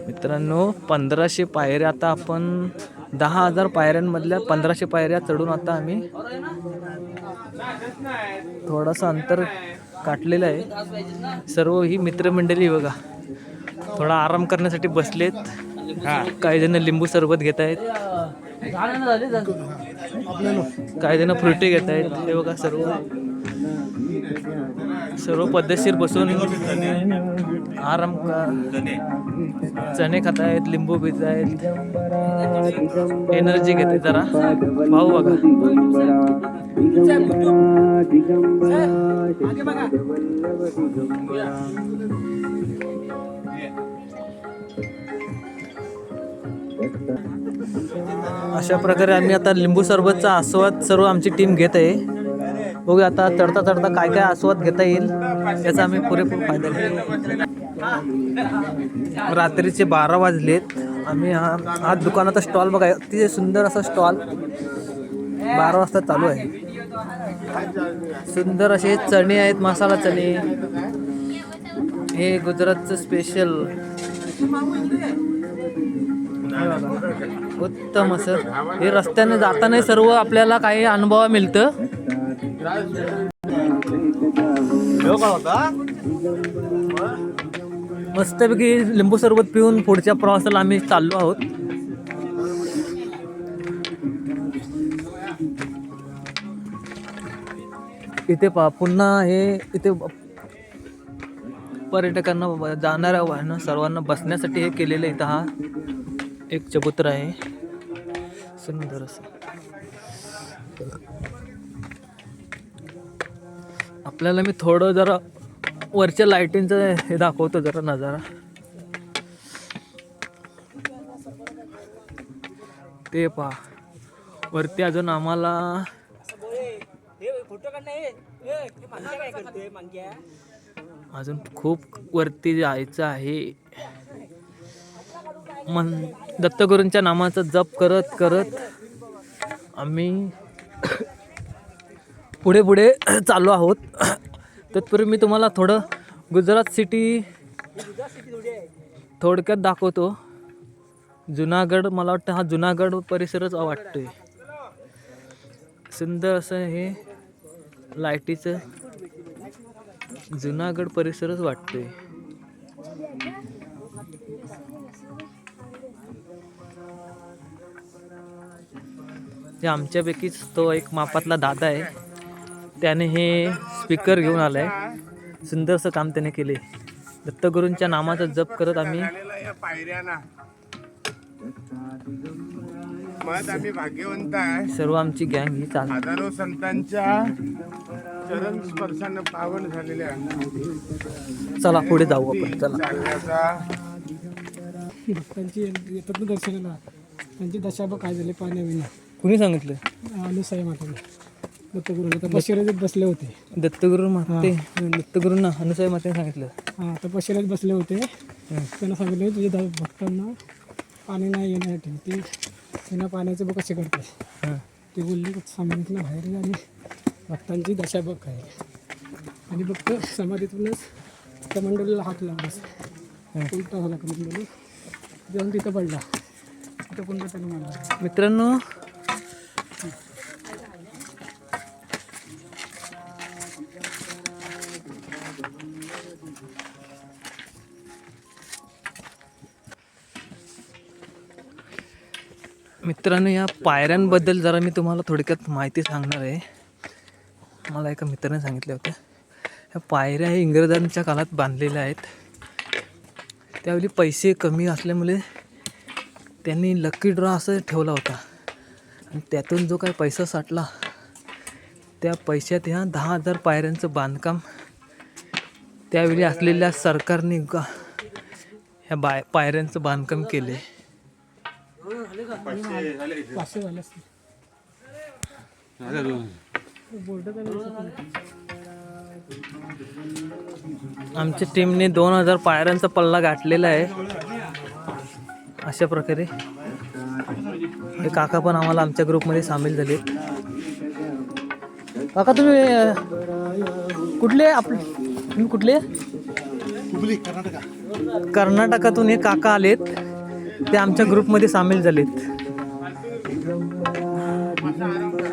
मित्रांनो 1500 पायऱ्या, आता आपण 10,000 पायऱ्यांमधल्या 1500 पायऱ्या चढून आता आम्ही थोडासा अंतर काटलेलं आहे. सर्व ही मित्रमंडळी बघा थोडा आराम करण्यासाठी बसलेत. काही जण लिंबू सरबत घेत आहेत, काही जण फ्रुटी घेत आहेत. हे बघा सर्व पद्धतशीर बसून आराम चणे खात आहेत, लिंबू पित आहेत, एनर्जी घेते जरा. भाऊ बघा अशा प्रकारे आम्ही आता लिंबू सरबतचा आस्वाद सर्व आमची टीम घेत आहे. बघूया आता चढता चढता काय काय आस्वाद घेता येईल याचा आम्ही पुरेपूर फायदा घेतो. रात्रीचे 12 वाजलेत. आम्ही हा दुकानाचा स्टॉल बघा, अतिशय सुंदर असा स्टॉल 12 वाजता चालू आहे. सुंदर असे चणे आहेत, मसाला चणे. हे गुजरातचं स्पेशल उत्तम असं. हे रस्त्याने जाताना सर्व आपल्याला काही अनुभव मिळतं. मस्तपैकी लिंबू सरबत पिऊन पुढच्या प्रवासाला आम्ही चाललो आहोत. इथे पुन्हा हे इथे पर्यटकांना जाणाऱ्या वाहन सर्वांना बसण्यासाठी हे केलेलं. इथं हा एक चबुतरा आहे सुंदर असं. आपल्याला मी थोडं जरा वरच्या लाईटिंगचं हे दाखवतो जरा नजारा. ते पहा वरती अजून आम्हाला अजून खूप वरती जायचं आहे. दत्तगुरूंच्या नामाचा जप करत करत आम्ही पुढे पुढे चाललो आहोत. तत्पूर्वी मी तुम्हाला थोडं गुजरात सिटी थोडक्यात दाखवतो. जुनागड, मला वाटतं हा जुनागड परिसरच वाटतोय. सुंदर असं हे लाईटीचं जुनागड परिसरच वाटतोय. हे आमच्यापैकीच तो एक मापातला दादा आहे. त्याने हे स्पीकर घेऊन आलाय. सुंदरसं काम त्याने केले. दत्तगुरूंच्या नामाचा जप करत आम्ही भाग्यवंत आहे. सर्व आमची गँग ही चालू. हजारो संतांच्या चरण स्पर्शाने पावन झालेले आहे. चला पुढे जाऊ आपण. चला भक्तांची येतात ना दर्शनाला, त्यांची दशाबा काय झाले पाण्याविना. कुणी सांगितलं? अनुसाई माते दत्तगुरू बशिरात बसले होते. दत्तगुरूंना अनुसाई मातेने सांगितलं. हां, तर बशिरात बसले होते. त्यांना सांगितलं तुझ्या भक्तांना पाणी नाही येण्यासाठी त्यांना पाण्याचं बघ कसे करते. ते बोलले समाधीतनं बाहेर आणि भक्तांची दशा बघ आहे. आणि भक्त समाधीतूनच कमंडलीला हात लावलास, उलटा झाला कमंडली जाऊन तिथं पडला. तिथं पुन्हा त्याला मारला. मित्रांनो या पायऱ्यांबद्दल जरा मी तुम्हाला थोडक्यात माहिती सांगणार आहे. मला एका मित्राने सांगितलं होतं ह्या पायऱ्या हे इंग्रजांच्या काळात बांधलेल्या आहेत. त्यावेळी पैसे कमी असल्यामुळे त्यांनी लकी ड्रॉ असं ठेवला होता. आणि त्यातून जो काही पैसा साठला त्या पैशात ह्या 10,000 पायऱ्यांचं बांधकाम त्यावेळी असलेल्या सरकारने ह्या पायऱ्यांचं बांधकाम केले. आमच्या टीमने 2,000 पायऱ्यांचा पल्ला गाठलेला आहे. अशा प्रकारे हे काका पण आम्हाला आमच्या ग्रुपमध्ये सामील झाले. काका तुम्ही कुठले? तुम्ही कुठले? हुबली कर्नाटका. कर्नाटकातून हे काका आलेत, ते आमच्या ग्रुपमध्ये सामील झालेत. बसा आराम करा.